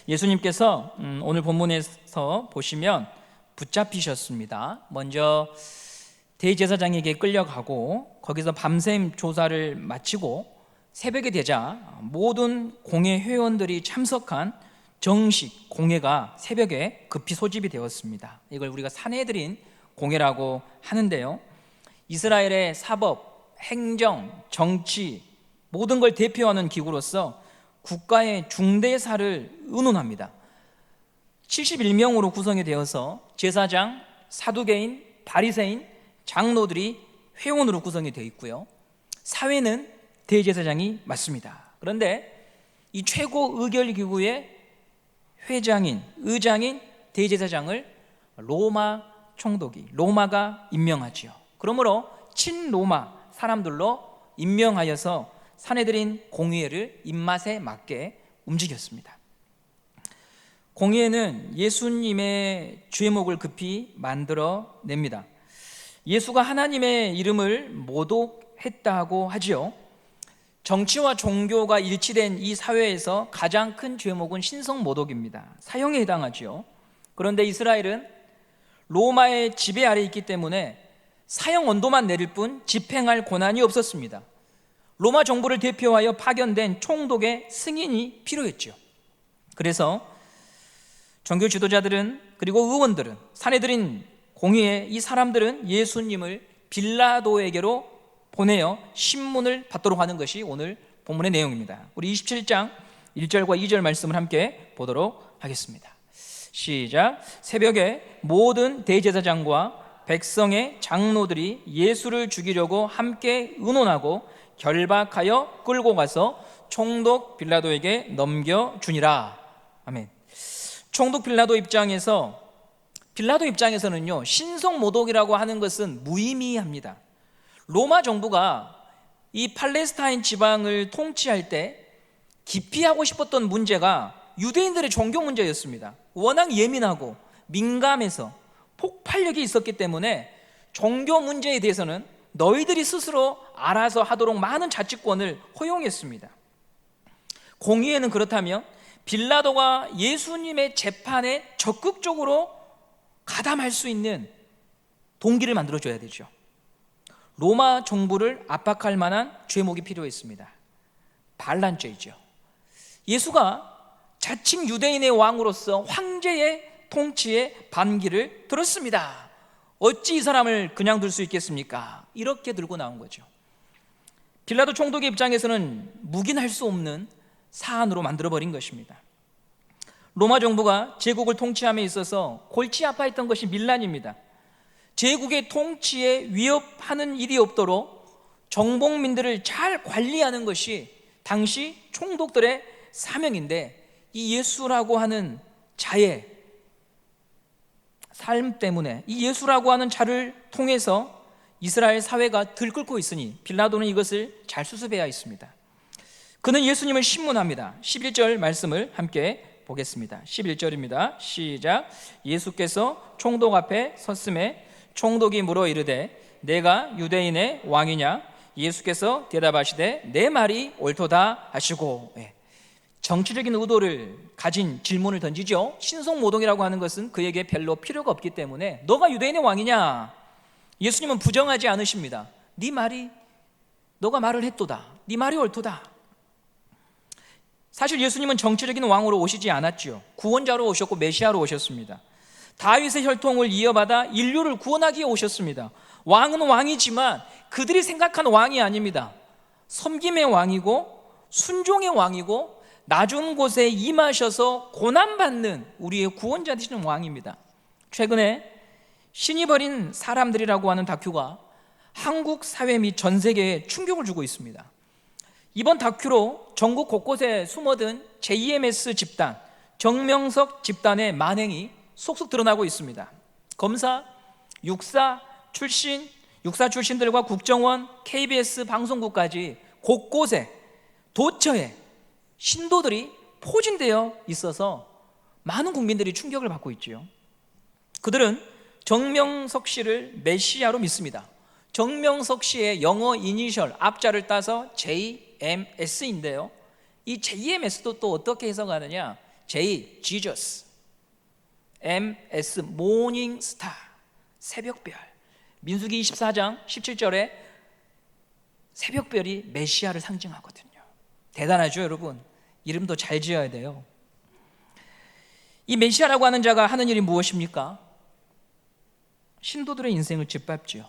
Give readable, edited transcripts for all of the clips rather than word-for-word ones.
예수님께서 오늘 본문에서 보시면 붙잡히셨습니다. 먼저 대제사장에게 끌려가고 거기서 밤샘 조사를 마치고 새벽이 되자 모든 공회 회원들이 참석한 정식 공회가 새벽에 급히 소집이 되었습니다. 이걸 우리가 산헤드린 공회라고 하는데요, 이스라엘의 사법, 행정, 정치 모든 걸 대표하는 기구로서 국가의 중대사를 의논합니다. 71명으로 구성이 되어서 제사장, 사두개인, 바리새인, 장로들이 회원으로 구성이 되어 있고요, 사회는 대제사장이 맡습니다. 그런데 이 최고 의결기구의 회장인, 의장인 대제사장을 로마 총독이, 로마가 임명하지요. 그러므로 친로마 사람들로 임명하여서 산헤드린 공의회를 입맛에 맞게 움직였습니다. 공의회는 예수님의 죄목을 급히 만들어냅니다. 예수가 하나님의 이름을 모독했다고 하지요. 정치와 종교가 일치된 이 사회에서 가장 큰 죄목은 신성모독입니다. 사형에 해당하지요. 그런데 이스라엘은 로마의 지배 아래 있기 때문에 사형 언도만 내릴 뿐 집행할 권한이 없었습니다. 로마 정부를 대표하여 파견된 총독의 승인이 필요했죠. 그래서 종교 지도자들은, 그리고 의원들은, 산헤드린 공의회 이 사람들은 예수님을 빌라도에게로 보내어 신문을 받도록 하는 것이 오늘 본문의 내용입니다. 우리 27장 1절과 2절 말씀을 함께 보도록 하겠습니다. 시작. 새벽에 모든 대제사장과 백성의 장로들이 예수를 죽이려고 함께 의논하고 결박하여 끌고 가서 총독 빌라도에게 넘겨주니라. 아멘. 총독 빌라도 입장에서는요, 신성모독이라고 하는 것은 무의미합니다. 로마 정부가 이 팔레스타인 지방을 통치할 때 기피하고 싶었던 문제가 유대인들의 종교 문제였습니다. 워낙 예민하고 민감해서 폭발력이 있었기 때문에 종교 문제에 대해서는 너희들이 스스로 알아서 하도록 많은 자치권을 허용했습니다. 공의회는 그렇다면 빌라도가 예수님의 재판에 적극적으로 가담할 수 있는 동기를 만들어줘야 되죠. 로마 정부를 압박할 만한 죄목이 필요했습니다. 반란죄이죠. 예수가 자칭 유대인의 왕으로서 황제의 통치에 반기를 들었습니다. 어찌 이 사람을 그냥 둘 수 있겠습니까? 이렇게 들고 나온 거죠. 빌라도 총독의 입장에서는 묵인할 수 없는 사안으로 만들어버린 것입니다. 로마 정부가 제국을 통치함에 있어서 골치 아파했던 것이 밀란입니다. 제국의 통치에 위협하는 일이 없도록 정복민들을 잘 관리하는 것이 당시 총독들의 사명인데, 이 예수라고 하는 자의 삶 때문에, 이 예수라고 하는 자를 통해서 이스라엘 사회가 들끓고 있으니 빌라도는 이것을 잘 수습해야 했습니다. 그는 예수님을 신문합니다. 11절 말씀을 함께 보겠습니다. 11절입니다. 시작. 예수께서 총독 앞에 섰음에 총독이 물어 이르되 내가 유대인의 왕이냐? 예수께서 대답하시되 내 말이 옳도다 하시고, 정치적인 의도를 가진 질문을 던지죠. 신성모독이라고 하는 것은 그에게 별로 필요가 없기 때문에 너가 유대인의 왕이냐? 예수님은 부정하지 않으십니다. 너가 말을 했도다. 네 말이 옳도다. 사실 예수님은 정치적인 왕으로 오시지 않았지요. 구원자로 오셨고 메시아로 오셨습니다. 다윗의 혈통을 이어받아 인류를 구원하기에 오셨습니다. 왕은 왕이지만 그들이 생각한 왕이 아닙니다. 섬김의 왕이고 순종의 왕이고 낮은 곳에 임하셔서 고난받는 우리의 구원자 되시는 왕입니다. 최근에 신이 버린 사람들이라고 하는 다큐가 한국 사회 및 전 세계에 충격을 주고 있습니다. 이번 다큐로 전국 곳곳에 숨어든 JMS 집단, 정명석 집단의 만행이 속속 드러나고 있습니다. 검사, 육사 출신들과 국정원, KBS 방송국까지 곳곳에 도처에 신도들이 포진되어 있어서 많은 국민들이 충격을 받고 있지요. 그들은 정명석 씨를 메시아로 믿습니다. 정명석 씨의 영어 이니셜 앞자를 따서 JMS인데요, 이 JMS도 또 어떻게 해석하느냐, J, Jesus, M, S, 모닝 스타, 새벽별. 민수기 24장 17절에 새벽별이 메시아를 상징하거든요. 대단하죠, 여러분? 이름도 잘 지어야 돼요. 이 메시아라고 하는 자가 하는 일이 무엇입니까? 신도들의 인생을 짓밟지요.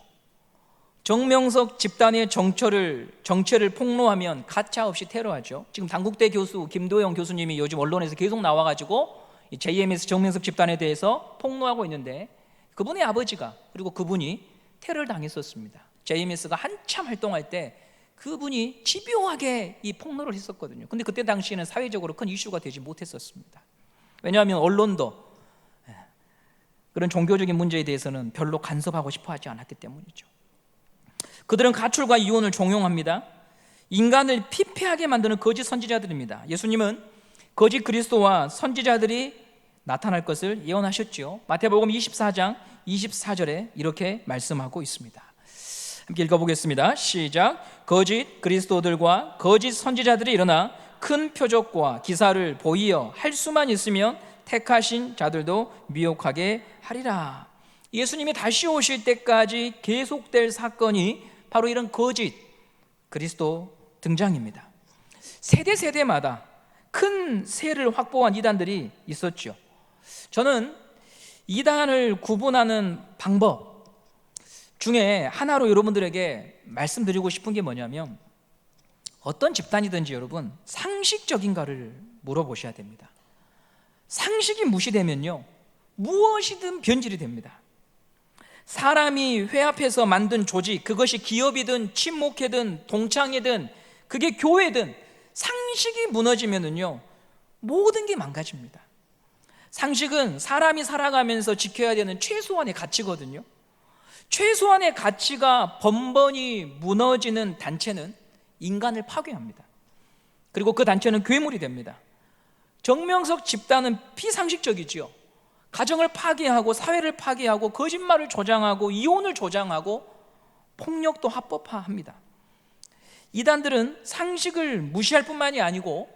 정명석 집단의 정체를 폭로하면 가차없이 테러하죠. 지금 단국대 교수 김도영 교수님이 요즘 언론에서 계속 나와가지고 JMS 정명석 집단에 대해서 폭로하고 있는데, 그분의 아버지가, 그리고 그분이 테러를 당했었습니다. JMS가 한참 활동할 때 그분이 집요하게 이 폭로를 했었거든요. 근데 그때 당시에는 사회적으로 큰 이슈가 되지 못했었습니다. 왜냐하면 언론도 그런 종교적인 문제에 대해서는 별로 간섭하고 싶어 하지 않았기 때문이죠. 그들은 가출과 이혼을 종용합니다. 인간을 피폐하게 만드는 거짓 선지자들입니다. 예수님은 거짓 그리스도와 선지자들이 나타날 것을 예언하셨죠. 마태복음 24장 24절에 이렇게 말씀하고 있습니다. 함께 읽어보겠습니다. 시작. 거짓 그리스도들과 거짓 선지자들이 일어나 큰 표적과 기사를 보이어 할 수만 있으면 택하신 자들도 미혹하게 하리라. 예수님이 다시 오실 때까지 계속될 사건이 바로 이런 거짓 그리스도 등장입니다. 세대마다 큰 세를 확보한 이단들이 있었죠. 저는 이단을 구분하는 방법 중에 하나로 여러분들에게 말씀드리고 싶은 게 뭐냐면, 어떤 집단이든지 여러분 상식적인가를 물어보셔야 됩니다. 상식이 무시되면요 무엇이든 변질이 됩니다. 사람이 회합해서 만든 조직, 그것이 기업이든 친목회든 동창회든 그게 교회든 상식이 무너지면은요 모든 게 망가집니다. 상식은 사람이 살아가면서 지켜야 되는 최소한의 가치거든요. 최소한의 가치가 번번이 무너지는 단체는 인간을 파괴합니다. 그리고 그 단체는 괴물이 됩니다. 정명석 집단은 비상식적이지요. 가정을 파괴하고 사회를 파괴하고 거짓말을 조장하고 이혼을 조장하고 폭력도 합법화합니다. 이단들은 상식을 무시할 뿐만이 아니고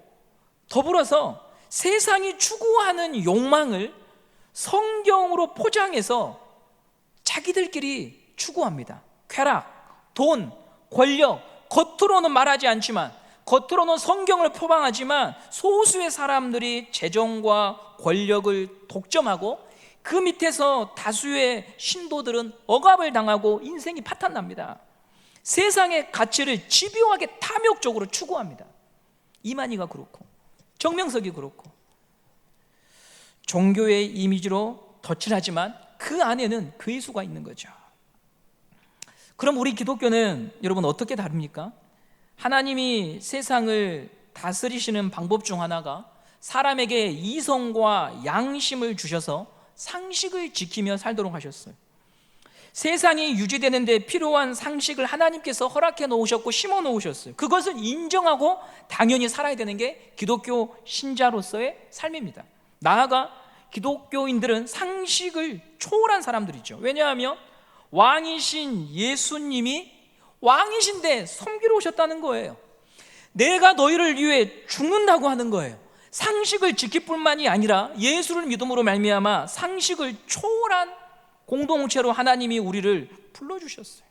더불어서 세상이 추구하는 욕망을 성경으로 포장해서 자기들끼리 추구합니다. 쾌락, 돈, 권력, 겉으로는 말하지 않지만, 겉으로는 성경을 표방하지만 소수의 사람들이 재정과 권력을 독점하고 그 밑에서 다수의 신도들은 억압을 당하고 인생이 파탄납니다. 세상의 가치를 집요하게 탐욕적으로 추구합니다. 이만희가 그렇고 정명석이 그렇고, 종교의 이미지로 덧칠하지만 그 안에는 괴수가 있는 거죠. 그럼 우리 기독교는 여러분 어떻게 다릅니까? 하나님이 세상을 다스리시는 방법 중 하나가 사람에게 이성과 양심을 주셔서 상식을 지키며 살도록 하셨어요. 세상이 유지되는 데 필요한 상식을 하나님께서 허락해 놓으셨고 심어 놓으셨어요. 그것을 인정하고 당연히 살아야 되는 게 기독교 신자로서의 삶입니다. 나아가 기독교인들은 상식을 초월한 사람들이죠. 왜냐하면 왕이신 예수님이 왕이신데 섬기러 오셨다는 거예요. 내가 너희를 위해 죽는다고 하는 거예요. 상식을 지킬 뿐만이 아니라 예수를 믿음으로 말미암아 상식을 초월한 공동체로 하나님이 우리를 불러주셨어요.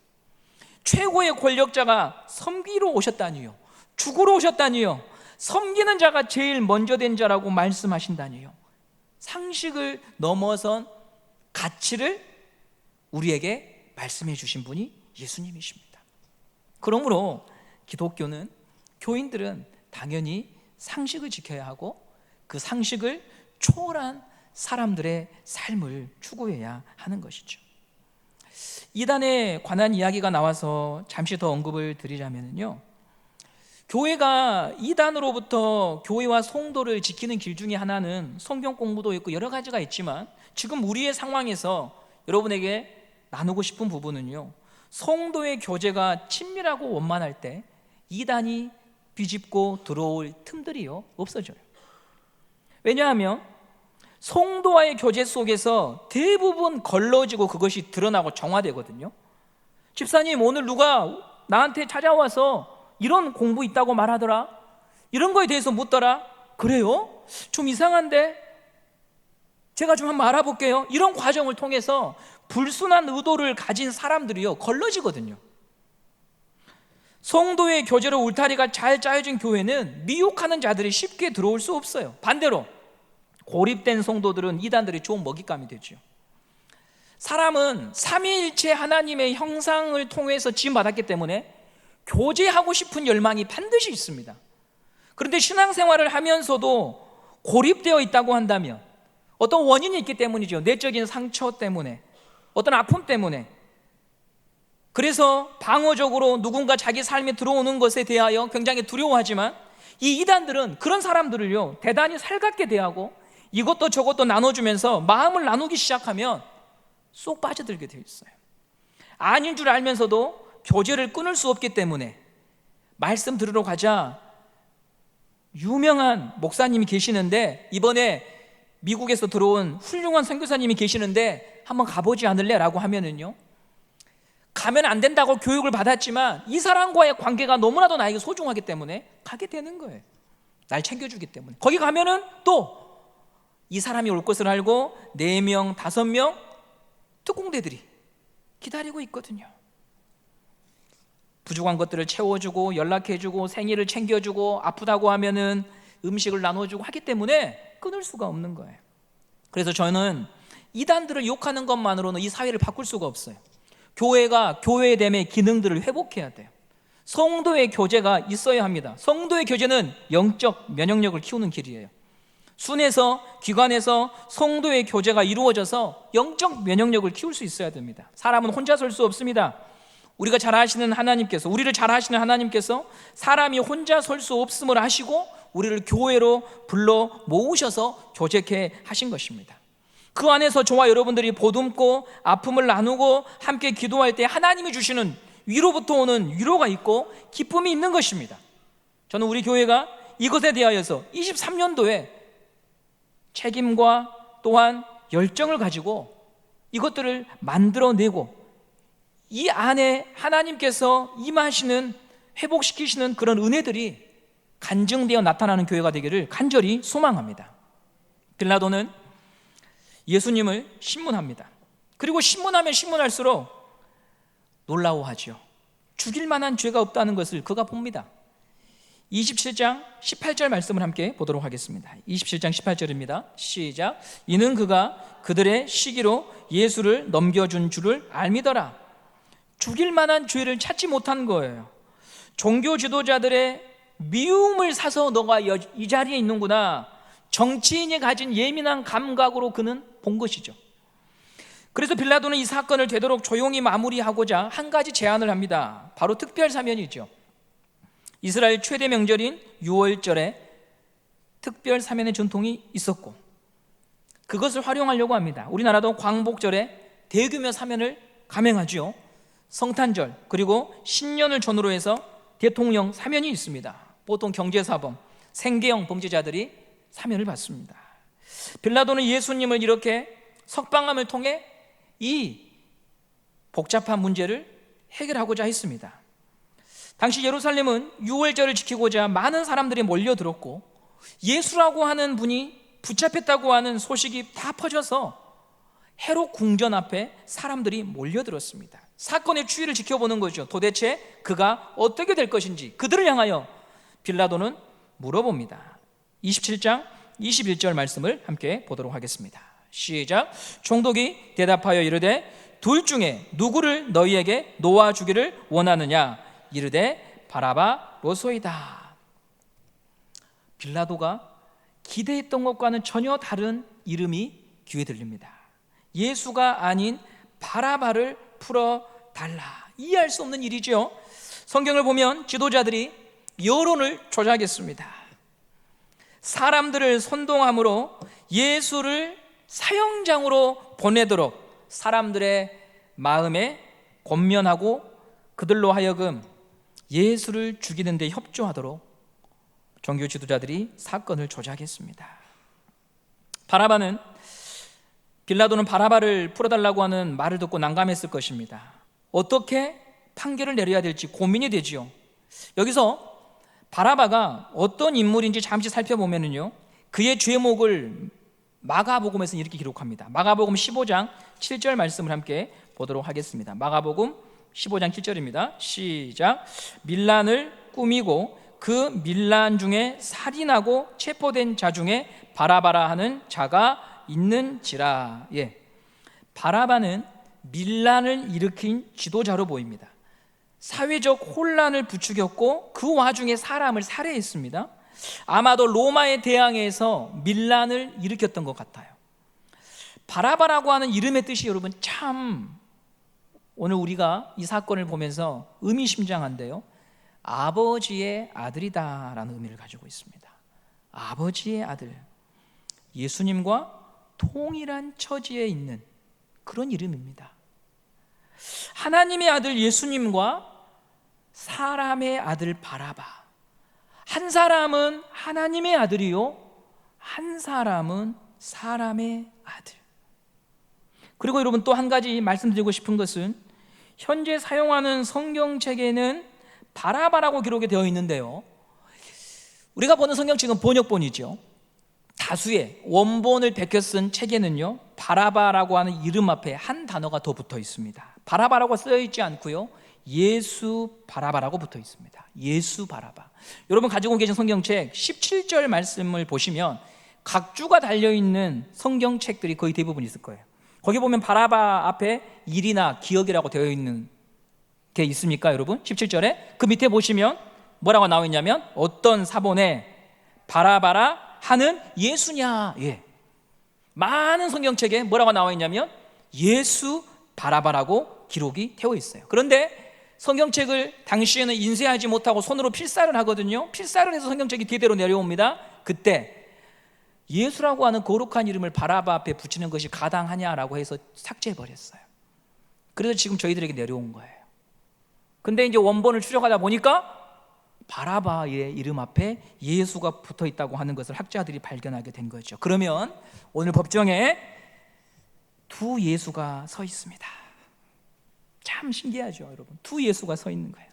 최고의 권력자가 섬기러 오셨다니요, 죽으러 오셨다니요, 섬기는 자가 제일 먼저 된 자라고 말씀하신다니요. 상식을 넘어선 가치를 우리에게 말씀해 주신 분이 예수님이십니다. 그러므로 기독교는, 교인들은 당연히 상식을 지켜야 하고 그 상식을 초월한 사람들의 삶을 추구해야 하는 것이죠. 이단에 관한 이야기가 나와서 잠시 더 언급을 드리자면요, 교회가 이단으로부터 교회와 성도를 지키는 길 중에 하나는 성경 공부도 있고 여러 가지가 있지만, 지금 우리의 상황에서 여러분에게 나누고 싶은 부분은요, 성도의 교제가 친밀하고 원만할 때 이단이 비집고 들어올 틈들이요 없어져요. 왜냐하면 성도와의 교제 속에서 대부분 걸러지고 그것이 드러나고 정화되거든요. 집사님, 오늘 누가 나한테 찾아와서 이런 공부 있다고 말하더라, 이런 거에 대해서 묻더라, 그래요? 좀 이상한데? 제가 좀 한번 알아볼게요. 이런 과정을 통해서 불순한 의도를 가진 사람들이요, 걸러지거든요. 성도의 교제로 울타리가 잘 짜여진 교회는 미혹하는 자들이 쉽게 들어올 수 없어요. 반대로 고립된 성도들은 이단들이 좋은 먹잇감이 되죠. 사람은 삼위일체 하나님의 형상을 통해서 지음받았기 때문에 교제하고 싶은 열망이 반드시 있습니다. 그런데 신앙생활을 하면서도 고립되어 있다고 한다면 어떤 원인이 있기 때문이죠. 내적인 상처 때문에, 어떤 아픔 때문에. 그래서 방어적으로 누군가 자기 삶에 들어오는 것에 대하여 굉장히 두려워하지만, 이 이단들은 그런 사람들을요 대단히 살갑게 대하고 이것도 저것도 나눠주면서 마음을 나누기 시작하면 쏙 빠져들게 되어 있어요. 아닌 줄 알면서도 교제를 끊을 수 없기 때문에 말씀 들으러 가자, 유명한 목사님이 계시는데, 이번에 미국에서 들어온 훌륭한 선교사님이 계시는데 한번 가보지 않을래? 라고 하면은요, 가면 안 된다고 교육을 받았지만 이 사람과의 관계가 너무나도 나에게 소중하기 때문에 가게 되는 거예요. 날 챙겨주기 때문에. 거기 가면은 또 이 사람이 올 것을 알고 4명, 5명 특공대들이 기다리고 있거든요. 부족한 것들을 채워주고 연락해주고 생일을 챙겨주고 아프다고 하면은 음식을 나눠주고 하기 때문에 끊을 수가 없는 거예요. 그래서 저는 이단들을 욕하는 것만으로는 이 사회를 바꿀 수가 없어요. 교회가 교회됨의 기능들을 회복해야 돼요. 성도의 교제가 있어야 합니다. 성도의 교제는 영적 면역력을 키우는 길이에요. 순에서 기관에서 성도의 교제가 이루어져서 영적 면역력을 키울 수 있어야 됩니다. 사람은 혼자 설 수 없습니다. 우리가 잘 아시는 하나님께서, 우리를 잘 아시는 하나님께서 사람이 혼자 설 수 없음을 아시고 우리를 교회로 불러 모으셔서 교제케 하신 것입니다. 그 안에서 저와 여러분들이 보듬고 아픔을 나누고 함께 기도할 때 하나님이 주시는 위로부터 오는 위로가 있고 기쁨이 있는 것입니다. 저는 우리 교회가 이것에 대하여서 23년도에 책임과 또한 열정을 가지고 이것들을 만들어내고 이 안에 하나님께서 임하시는, 회복시키시는 그런 은혜들이 간증되어 나타나는 교회가 되기를 간절히 소망합니다. 빌라도는 예수님을 신문합니다. 그리고 신문하면 신문할수록 놀라워하죠. 죽일 만한 죄가 없다는 것을 그가 봅니다. 27장 18절 말씀을 함께 보도록 하겠습니다. 27장 18절입니다. 시작. 이는 그가 그들의 시기로 예수를 넘겨준 줄을 알미더라. 죽일 만한 죄를 찾지 못한 거예요. 종교 지도자들의 미움을 사서 너가 이 자리에 있는구나, 정치인이 가진 예민한 감각으로 그는 본 것이죠. 그래서 빌라도는 이 사건을 되도록 조용히 마무리하고자 한 가지 제안을 합니다. 바로 특별 사면이죠. 이스라엘 최대 명절인 유월절에 특별 사면의 전통이 있었고 그것을 활용하려고 합니다. 우리나라도 광복절에 대규모 사면을 감행하죠. 성탄절 그리고 신년을 전후로 해서 대통령 사면이 있습니다. 보통 경제사범, 생계형 범죄자들이 사면을 받습니다. 빌라도는 예수님을 이렇게 석방함을 통해 이 복잡한 문제를 해결하고자 했습니다. 당시 예루살렘은 유월절을 지키고자 많은 사람들이 몰려들었고 예수라고 하는 분이 붙잡혔다고 하는 소식이 다 퍼져서 헤롯 궁전 앞에 사람들이 몰려들었습니다. 사건의 추이를 지켜보는 거죠. 도대체 그가 어떻게 될 것인지 그들을 향하여 빌라도는 물어봅니다. 27장 21절 말씀을 함께 보도록 하겠습니다. 시작. 총독이 대답하여 이르되 둘 중에 누구를 너희에게 놓아주기를 원하느냐? 이르되 바라바로소이다. 빌라도가 기대했던 것과는 전혀 다른 이름이 귀에 들립니다. 예수가 아닌 바라바를 풀어달라. 이해할 수 없는 일이죠. 성경을 보면 지도자들이 여론을 조작했습니다. 사람들을 선동함으로 예수를 사형장으로 보내도록 사람들의 마음에 권면하고 그들로 하여금 예수를 죽이는 데 협조하도록 종교 지도자들이 사건을 조작했습니다. 빌라도는 바라바를 풀어달라고 하는 말을 듣고 난감했을 것입니다. 어떻게 판결을 내려야 될지 고민이 되지요. 여기서 바라바가 어떤 인물인지 잠시 살펴보면요, 그의 죄목을 마가복음에서 이렇게 기록합니다. 마가복음 15장 7절 말씀을 함께 보도록 하겠습니다. 마가복음 15장 7절입니다. 시작. 밀란을 꾸미고 그 밀란 중에 살인하고 체포된 자 중에 바라바라 하는 자가 있는지라. 바라바는 밀란을 일으킨 지도자로 보입니다. 사회적 혼란을 부추겼고 그 와중에 사람을 살해했습니다. 아마도 로마의 대항해에서 밀란을 일으켰던 것 같아요. 바라바라고 하는 이름의 뜻이 여러분 참 오늘 우리가 이 사건을 보면서 의미심장한데요, 아버지의 아들이다라는 의미를 가지고 있습니다. 아버지의 아들, 예수님과 동일한 처지에 있는 그런 이름입니다. 하나님의 아들 예수님과 사람의 아들 바라바, 한 사람은 하나님의 아들이요, 한 사람은 사람의 아들. 그리고 여러분 또 한 가지 말씀드리고 싶은 것은 현재 사용하는 성경책에는 바라바라고 기록이 되어 있는데요, 우리가 보는 성경책은 번역본이죠. 다수의 원본을 베껴 쓴 책에는요, 바라바라고 하는 이름 앞에 한 단어가 더 붙어 있습니다. 바라바라고 쓰여 있지 않고요, 예수 바라바라고 붙어 있습니다. 예수 바라바. 여러분 가지고 계신 성경책 17절 말씀을 보시면 각주가 달려있는 성경책들이 거의 대부분 있을 거예요. 거기 보면 바라바 앞에 일이나 기억이라고 되어 있는 게 있습니까 여러분? 17절에 그 밑에 보시면 뭐라고 나와 있냐면 어떤 사본에 바라바라 하는 예수냐. 많은 성경책에 뭐라고 나와 있냐면 예수 바라바라고 기록이 되어 있어요. 그런데 성경책을 당시에는 인쇄하지 못하고 손으로 필사를 하거든요. 필사를 해서 성경책이 뒤대로 내려옵니다. 그때 예수라고 하는 거룩한 이름을 바라바 앞에 붙이는 것이 가당하냐라고 해서 삭제해버렸어요. 그래서 지금 저희들에게 내려온 거예요. 근데 이제 원본을 추적하다 보니까 바라바의 이름 앞에 예수가 붙어 있다고 하는 것을 학자들이 발견하게 된 거죠. 그러면 오늘 법정에 두 예수가 서 있습니다. 참 신기하죠 여러분. 두 예수가 서 있는 거예요.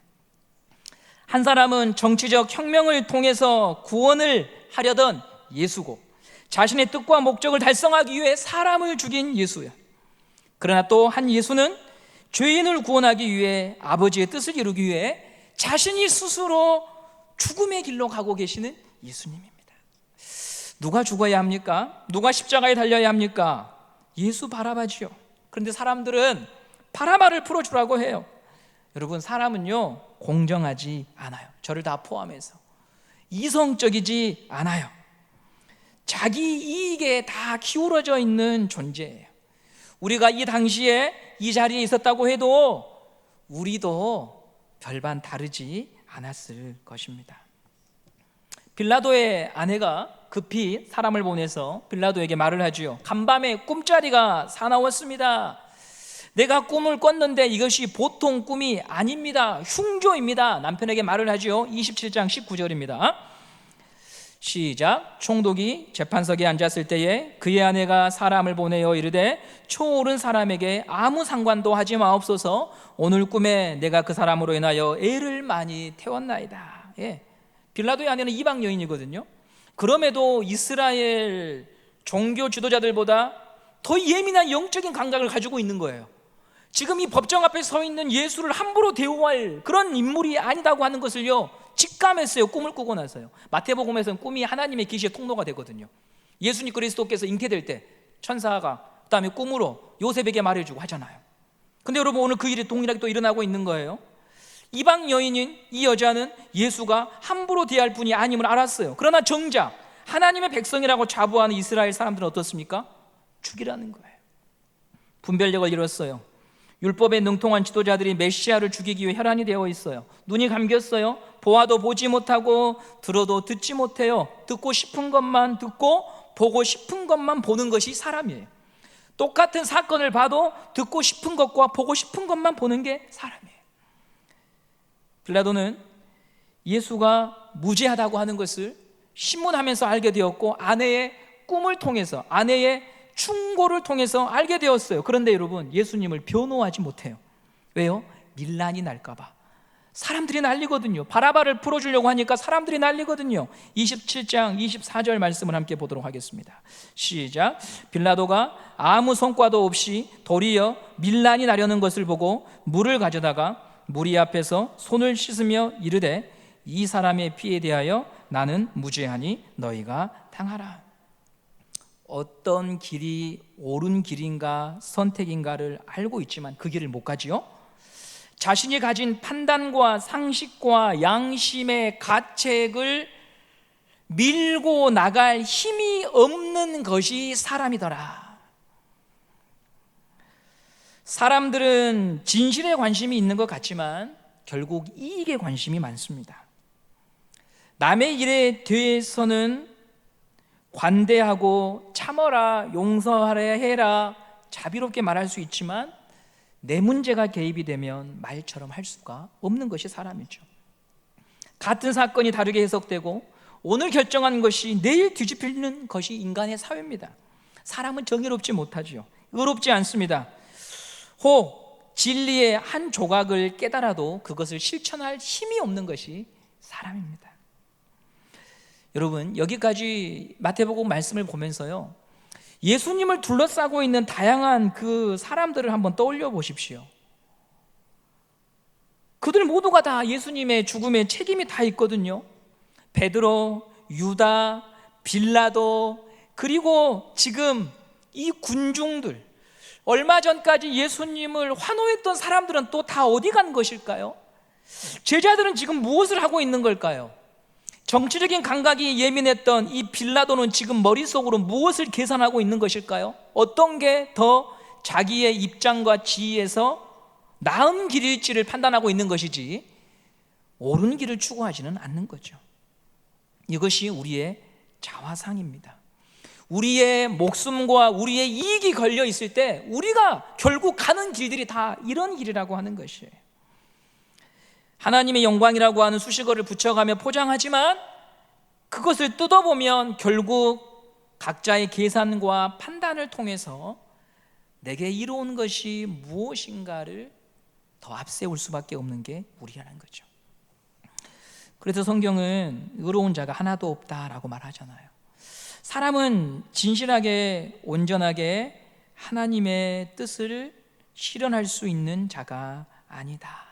한 사람은 정치적 혁명을 통해서 구원을 하려던 예수고, 자신의 뜻과 목적을 달성하기 위해 사람을 죽인 예수야. 그러나 또 한 예수는 죄인을 구원하기 위해 아버지의 뜻을 이루기 위해 자신이 스스로 죽음의 길로 가고 계시는 예수님입니다. 누가 죽어야 합니까? 누가 십자가에 달려야 합니까? 예수 바라바지요. 그런데 사람들은 바라바를 풀어주라고 해요. 여러분 사람은요 공정하지 않아요. 저를 다 포함해서 이성적이지 않아요. 자기 이익에 다 기울어져 있는 존재예요. 우리가 이 당시에 이 자리에 있었다고 해도 우리도 별반 다르지 않았을 것입니다. 빌라도의 아내가 급히 사람을 보내서 빌라도에게 말을 하지요. 간밤에 꿈자리가 사나웠습니다. 내가 꿈을 꿨는데 이것이 보통 꿈이 아닙니다. 흉조입니다. 남편에게 말을 하지요. 27장 19절입니다. 시작. 총독이 재판석에 앉았을 때에 그의 아내가 사람을 보내어 이르되 초오른 사람에게 아무 상관도 하지 마옵소서. 오늘 꿈에 내가 그 사람으로 인하여 애를 많이 태웠나이다. 빌라도의 아내는 이방 여인이거든요. 그럼에도 이스라엘 종교 지도자들보다 더 예민한 영적인 감각을 가지고 있는 거예요. 지금 이 법정 앞에 서 있는 예수를 함부로 대우할 그런 인물이 아니다고 하는 것을요 직감했어요. 꿈을 꾸고 나서요. 마태복음에서는 꿈이 하나님의 계시의 통로가 되거든요. 예수님 그리스도께서 잉태될 때 천사가 그다음에 꿈으로 요셉에게 말해주고 하잖아요. 근데 여러분 오늘 그 일이 동일하게 또 일어나고 있는 거예요. 이방 여인인 이 여자는 예수가 함부로 대할 분이 아님을 알았어요. 그러나 정작 하나님의 백성이라고 자부하는 이스라엘 사람들은 어떻습니까? 죽이라는 거예요. 분별력을 잃었어요. 율법에 능통한 지도자들이 메시아를 죽이기 위해 혈안이 되어 있어요. 눈이 감겼어요. 보아도 보지 못하고 들어도 듣지 못해요. 듣고 싶은 것만 듣고 보고 싶은 것만 보는 것이 사람이에요. 똑같은 사건을 봐도 듣고 싶은 것과 보고 싶은 것만 보는 게 사람이에요. 빌라도는 예수가 무죄하다고 하는 것을 신문하면서 알게 되었고 아내의 꿈을 통해서, 아내의 충고를 통해서 알게 되었어요. 그런데 여러분 예수님을 변호하지 못해요. 왜요? 밀란이 날까 봐. 사람들이 난리거든요. 바라바를 풀어주려고 하니까 사람들이 난리거든요. 27장 24절 말씀을 함께 보도록 하겠습니다. 시작. 빌라도가 아무 성과도 없이 도리어 밀란이 나려는 것을 보고 물을 가져다가 무리 앞에서 손을 씻으며 이르되 이 사람의 피에 대하여 나는 무죄하니 너희가 당하라. 어떤 길이 옳은 길인가 선택인가를 알고 있지만 그 길을 못 가지요. 자신이 가진 판단과 상식과 양심의 가책을 밀고 나갈 힘이 없는 것이 사람이더라. 사람들은 진실에 관심이 있는 것 같지만 결국 이익에 관심이 많습니다. 남의 일에 대해서는 관대하고 참어라, 용서하라, 해라, 자비롭게 말할 수 있지만 내 문제가 개입이 되면 말처럼 할 수가 없는 것이 사람이죠. 같은 사건이 다르게 해석되고 오늘 결정한 것이 내일 뒤집히는 것이 인간의 사회입니다. 사람은 정의롭지 못하지요. 의롭지 않습니다. 혹 진리의 한 조각을 깨달아도 그것을 실천할 힘이 없는 것이 사람입니다. 여러분, 여기까지 마태복음 말씀을 보면서요, 예수님을 둘러싸고 있는 다양한 그 사람들을 한번 떠올려 보십시오. 그들 모두가 다 예수님의 죽음에 책임이 다 있거든요. 베드로, 유다, 빌라도, 그리고 지금 이 군중들, 얼마 전까지 예수님을 환호했던 사람들은 또 다 어디 간 것일까요? 제자들은 지금 무엇을 하고 있는 걸까요? 정치적인 감각이 예민했던 이 빌라도는 지금 머릿속으로 무엇을 계산하고 있는 것일까요? 어떤 게 더 자기의 입장과 지위에서 나은 길일지를 판단하고 있는 것이지 옳은 길을 추구하지는 않는 거죠. 이것이 우리의 자화상입니다. 우리의 목숨과 우리의 이익이 걸려 있을 때 우리가 결국 가는 길들이 다 이런 길이라고 하는 것이에요. 하나님의 영광이라고 하는 수식어를 붙여가며 포장하지만 그것을 뜯어보면 결국 각자의 계산과 판단을 통해서 내게 이로운 것이 무엇인가를 더 앞세울 수밖에 없는 게 우리라는 거죠. 그래서 성경은 의로운 자가 하나도 없다라고 말하잖아요. 사람은 진실하게 온전하게 하나님의 뜻을 실현할 수 있는 자가 아니다.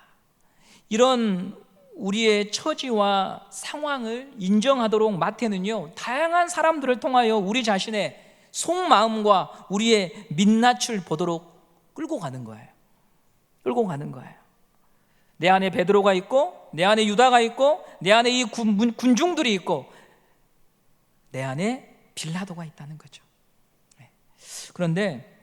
이런 우리의 처지와 상황을 인정하도록 마태는요, 다양한 사람들을 통하여 우리 자신의 속마음과 우리의 민낯을 보도록 끌고 가는 거예요. 끌고 가는 거예요. 내 안에 베드로가 있고 내 안에 유다가 있고 내 안에 이 군중들이 있고 내 안에 빌라도가 있다는 거죠. 그런데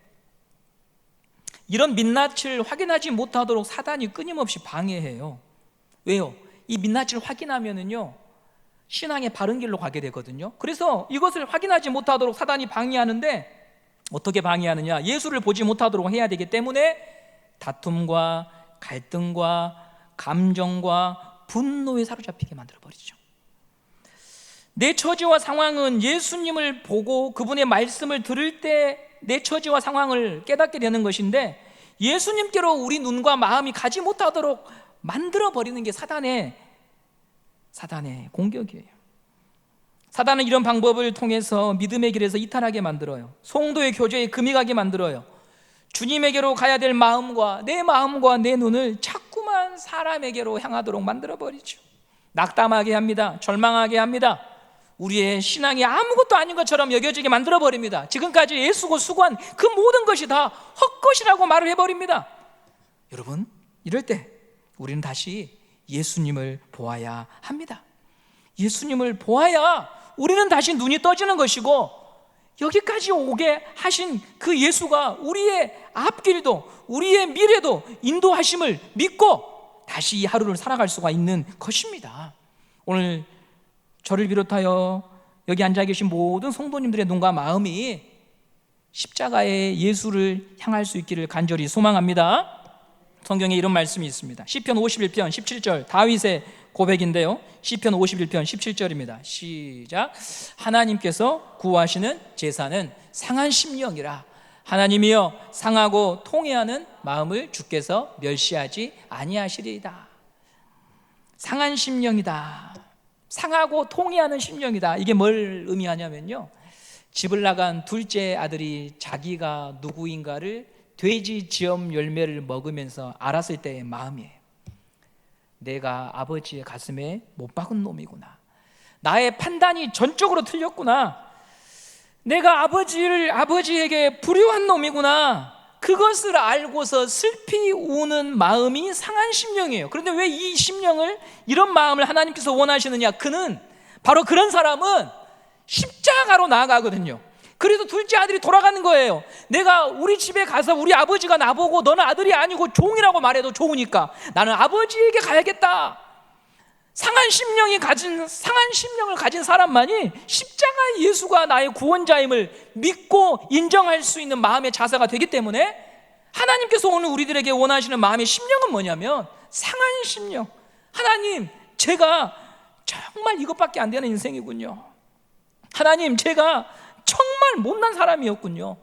이런 민낯을 확인하지 못하도록 사단이 끊임없이 방해해요. 왜요? 이 민낯을 확인하면은요, 신앙의 바른 길로 가게 되거든요. 그래서 이것을 확인하지 못하도록 사단이 방해하는데 어떻게 방해하느냐? 예수를 보지 못하도록 해야 되기 때문에 다툼과 갈등과 감정과 분노에 사로잡히게 만들어버리죠. 내 처지와 상황은 예수님을 보고 그분의 말씀을 들을 때 내 처지와 상황을 깨닫게 되는 것인데 예수님께로 우리 눈과 마음이 가지 못하도록 만들어버리는 게 사단의 공격이에요. 사단은 이런 방법을 통해서 믿음의 길에서 이탈하게 만들어요. 성도의 교제에 금이 가게 만들어요. 주님에게로 가야 될 마음과 내 눈을 자꾸만 사람에게로 향하도록 만들어버리죠. 낙담하게 합니다. 절망하게 합니다. 우리의 신앙이 아무것도 아닌 것처럼 여겨지게 만들어버립니다. 지금까지 애쓰고 수고한 그 모든 것이 다 헛것이라고 말을 해버립니다. 여러분, 이럴 때 우리는 다시 예수님을 보아야 합니다. 예수님을 보아야 우리는 다시 눈이 떠지는 것이고 여기까지 오게 하신 그 예수가 우리의 앞길도 우리의 미래도 인도하심을 믿고 다시 이 하루를 살아갈 수가 있는 것입니다. 오늘 저를 비롯하여 여기 앉아 계신 모든 성도님들의 눈과 마음이 십자가의 예수를 향할 수 있기를 간절히 소망합니다. 성경에 이런 말씀이 있습니다. 시편 51편 17절 다윗의 고백인데요, 시편 51편 17절입니다. 시작. 하나님께서 구하시는 제사는 상한 심령이라. 하나님이여 상하고 통회하는 마음을 주께서 멸시하지 아니하시리이다. 상한 심령이다. 상하고 통해하는 심령이다. 이게 뭘 의미하냐면요, 집을 나간 둘째 아들이 자기가 누구인가를 돼지 지엄 열매를 먹으면서 알았을 때의 마음이에요. 내가 아버지의 가슴에 못 박은 놈이구나. 나의 판단이 전적으로 틀렸구나. 내가 아버지에게 불효한 놈이구나. 그것을 알고서 슬피 우는 마음이 상한 심령이에요. 그런데 왜 이 심령을, 이런 마음을 하나님께서 원하시느냐? 그는 바로 그런 사람은 십자가로 나아가거든요. 그래서 둘째 아들이 돌아가는 거예요. 내가 우리 집에 가서 우리 아버지가 나보고 너는 아들이 아니고 종이라고 말해도 좋으니까 나는 아버지에게 가야겠다. 상한 심령을 가진 사람만이 십자가 예수가 나의 구원자임을 믿고 인정할 수 있는 마음의 자세가 되기 때문에 하나님께서 오늘 우리들에게 원하시는 마음의 심령은 뭐냐면 상한 심령. 하나님, 제가 정말 이것밖에 안 되는 인생이군요. 하나님, 제가 정말 못난 사람이었군요.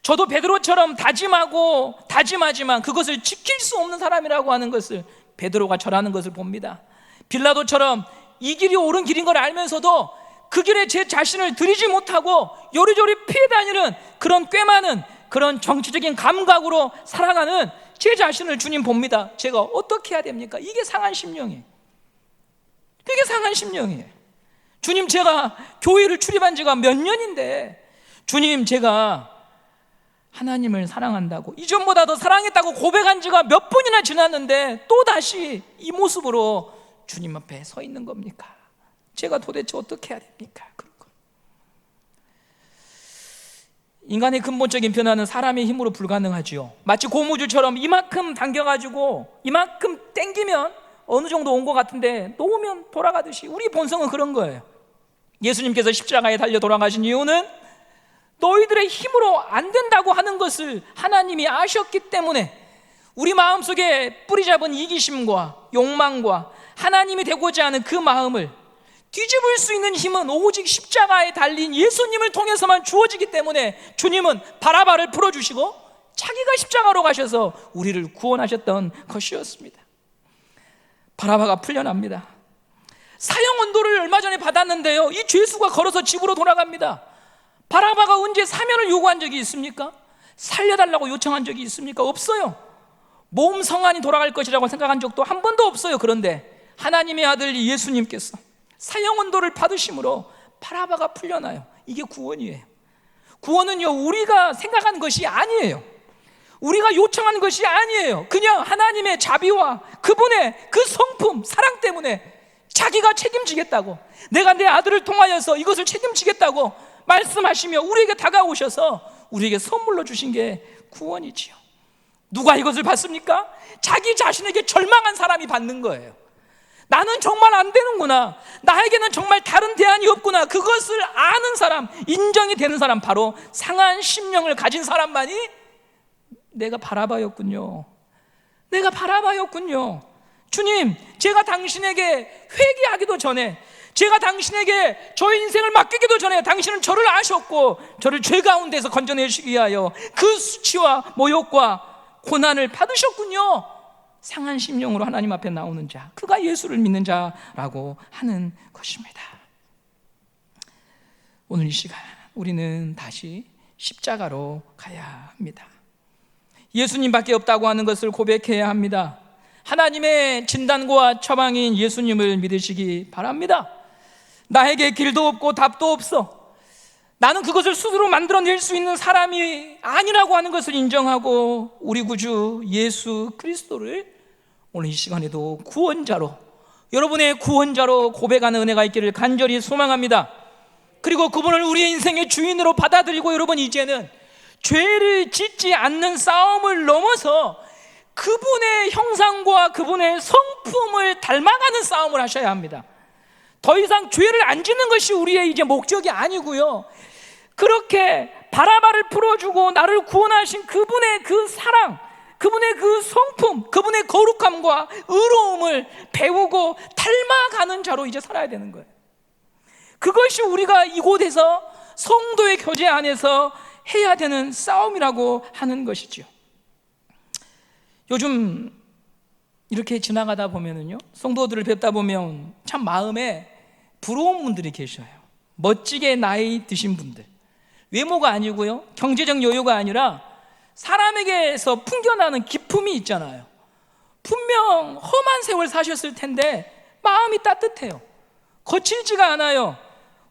저도 베드로처럼 다짐하지만 그것을 지킬 수 없는 사람이라고 하는 것을 베드로가 절하는 것을 봅니다. 빌라도처럼 이 길이 옳은 길인 걸 알면서도 그 길에 제 자신을 들이지 못하고 요리조리 피해 다니는 그런 꽤 많은 그런 정치적인 감각으로 살아가는 제 자신을 주님 봅니다. 제가 어떻게 해야 됩니까? 이게 상한 심령이에요. 이게 상한 심령이에요. 주님, 제가 교회를 출입한 지가 몇 년인데, 주님, 제가 하나님을 사랑한다고, 이전보다 더 사랑했다고 고백한 지가 몇 번이나 지났는데 또다시 이 모습으로 주님 앞에 서 있는 겁니까? 제가 도대체 어떻게 해야 됩니까? 인간의 근본적인 변화는 사람의 힘으로 불가능하지요. 마치 고무줄처럼 이만큼 당겨가지고 이만큼 당기면 어느 정도 온 것 같은데 놓으면 돌아가듯이 우리 본성은 그런 거예요. 예수님께서 십자가에 달려 돌아가신 이유는 너희들의 힘으로 안 된다고 하는 것을 하나님이 아셨기 때문에 우리 마음속에 뿌리 잡은 이기심과 욕망과 하나님이 되고자 하는 그 마음을 뒤집을 수 있는 힘은 오직 십자가에 달린 예수님을 통해서만 주어지기 때문에 주님은 바라바를 풀어주시고 자기가 십자가로 가셔서 우리를 구원하셨던 것이었습니다. 바라바가 풀려납니다. 사형 언도를 얼마 전에 받았는데요, 이 죄수가 걸어서 집으로 돌아갑니다. 바라바가 언제 사면을 요구한 적이 있습니까? 살려달라고 요청한 적이 있습니까? 없어요. 몸 성안이 돌아갈 것이라고 생각한 적도 한 번도 없어요. 그런데 하나님의 아들 예수님께서 사형 언도를 받으심으로 바라바가 풀려나요. 이게 구원이에요. 구원은요, 우리가 생각한 것이 아니에요. 우리가 요청한 것이 아니에요. 그냥 하나님의 자비와 그분의 그 성품, 사랑 때문에 자기가 책임지겠다고, 내가 내 아들을 통하여서 이것을 책임지겠다고 말씀하시며 우리에게 다가오셔서 우리에게 선물로 주신 게 구원이지요. 누가 이것을 받습니까? 자기 자신에게 절망한 사람이 받는 거예요. 나는 정말 안 되는구나, 나에게는 정말 다른 대안이 없구나, 그것을 아는 사람, 인정이 되는 사람, 바로 상한 심령을 가진 사람만이 내가 바라바였군요. 내가 바라바였군요. 주님, 제가 당신에게 회개하기도 전에, 제가 당신에게 저의 인생을 맡기기도 전에 당신은 저를 아셨고 저를 죄 가운데서 건져내시기 위하여 그 수치와 모욕과 고난을 받으셨군요. 상한 심령으로 하나님 앞에 나오는 자, 그가 예수를 믿는 자라고 하는 것입니다. 오늘 이 시간 우리는 다시 십자가로 가야 합니다. 예수님밖에 없다고 하는 것을 고백해야 합니다. 하나님의 진단과 처방인 예수님을 믿으시기 바랍니다. 나에게 길도 없고 답도 없어, 나는 그것을 스스로 만들어낼 수 있는 사람이 아니라고 하는 것을 인정하고 우리 구주 예수 그리스도를 오늘 이 시간에도 구원자로, 여러분의 구원자로 고백하는 은혜가 있기를 간절히 소망합니다. 그리고 그분을 우리의 인생의 주인으로 받아들이고, 여러분 이제는 죄를 짓지 않는 싸움을 넘어서 그분의 형상과 그분의 성품을 닮아가는 싸움을 하셔야 합니다. 더 이상 죄를 안 짓는 것이 우리의 이제 목적이 아니고요, 그렇게 바라바를 풀어주고 나를 구원하신 그분의 그 사랑, 그분의 그 성품, 그분의 거룩함과 의로움을 배우고 닮아가는 자로 이제 살아야 되는 거예요. 그것이 우리가 이곳에서 성도의 교제 안에서 해야 되는 싸움이라고 하는 것이죠. 요즘 이렇게 지나가다 보면은요, 성도들을 뵙다 보면 참 마음에 부러운 분들이 계셔요. 멋지게 나이 드신 분들, 외모가 아니고요, 경제적 여유가 아니라 사람에게서 풍겨나는 기품이 있잖아요. 분명 험한 세월 사셨을 텐데 마음이 따뜻해요. 거칠지가 않아요.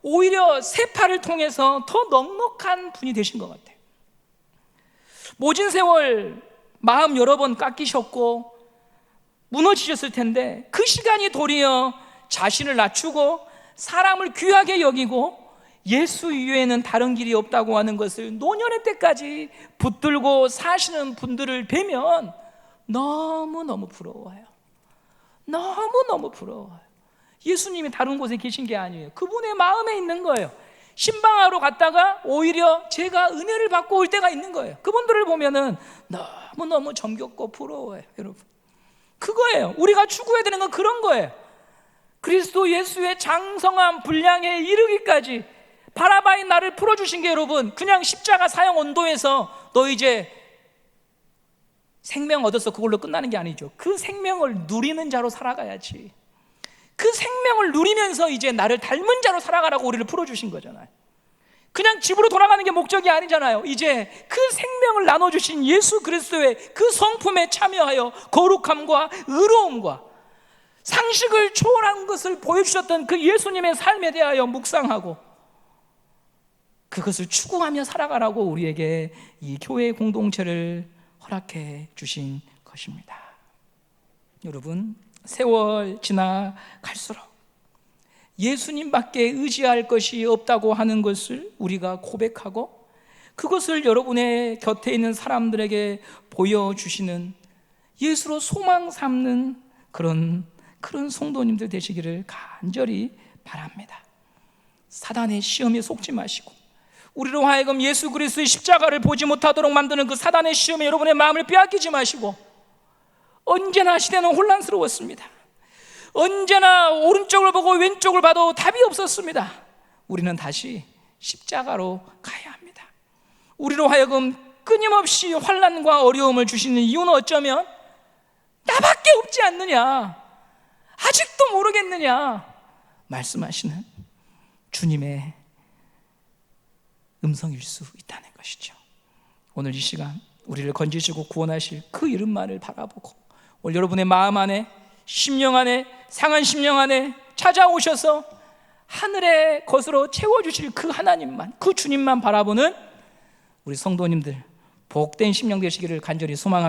오히려 세파를 통해서 더 넉넉한 분이 되신 것 같아요. 모진 세월 마음 여러 번 깎이셨고 무너지셨을 텐데 그 시간이 도리어 자신을 낮추고 사람을 귀하게 여기고 예수 이외에는 다른 길이 없다고 하는 것을 노년의 때까지 붙들고 사시는 분들을 뵈면 너무너무 부러워요. 너무너무 부러워요. 예수님이 다른 곳에 계신 게 아니에요. 그분의 마음에 있는 거예요. 신방하러 갔다가 오히려 제가 은혜를 받고 올 때가 있는 거예요. 그분들을 보면은 너무너무 정겹고 부러워요. 여러분, 그거예요. 우리가 추구해야 되는 건 그런 거예요. 그리스도 예수의 장성한 분량에 이르기까지 바라바인 나를 풀어주신 게 여러분, 그냥 십자가 사형 언도에서 너 이제 생명 얻어서 그걸로 끝나는 게 아니죠. 그 생명을 누리는 자로 살아가야지. 그 생명을 누리면서 이제 나를 닮은 자로 살아가라고 우리를 풀어주신 거잖아요. 그냥 집으로 돌아가는 게 목적이 아니잖아요. 이제 그 생명을 나눠주신 예수 그리스도의 그 성품에 참여하여 거룩함과 의로움과 상식을 초월한 것을 보여주셨던 그 예수님의 삶에 대하여 묵상하고 그것을 추구하며 살아가라고 우리에게 이 교회 공동체를 허락해 주신 것입니다. 여러분, 세월 지나갈수록 예수님밖에 의지할 것이 없다고 하는 것을 우리가 고백하고 그것을 여러분의 곁에 있는 사람들에게 보여주시는 예수로 소망 삼는 그런 성도님들 되시기를 간절히 바랍니다. 사단의 시험에 속지 마시고 우리로 하여금 예수 그리스도의 십자가를 보지 못하도록 만드는 그 사단의 시험에 여러분의 마음을 빼앗기지 마시고, 언제나 시대는 혼란스러웠습니다. 언제나 오른쪽을 보고 왼쪽을 봐도 답이 없었습니다. 우리는 다시 십자가로 가야 합니다. 우리로 하여금 끊임없이 환난과 어려움을 주시는 이유는 어쩌면 나밖에 없지 않느냐, 아직도 모르겠느냐 말씀하시는 주님의 음성일 수 있다는 것이죠. 오늘 이 시간 우리를 건지시고 구원하실 그 이름만을 바라보고 오늘 여러분의 마음 안에, 심령 안에, 상한 심령 안에 찾아오셔서 하늘의 것으로 채워주실 그 하나님만, 그 주님만 바라보는 우리 성도님들 복된 심령 되시기를 간절히 소망합니다.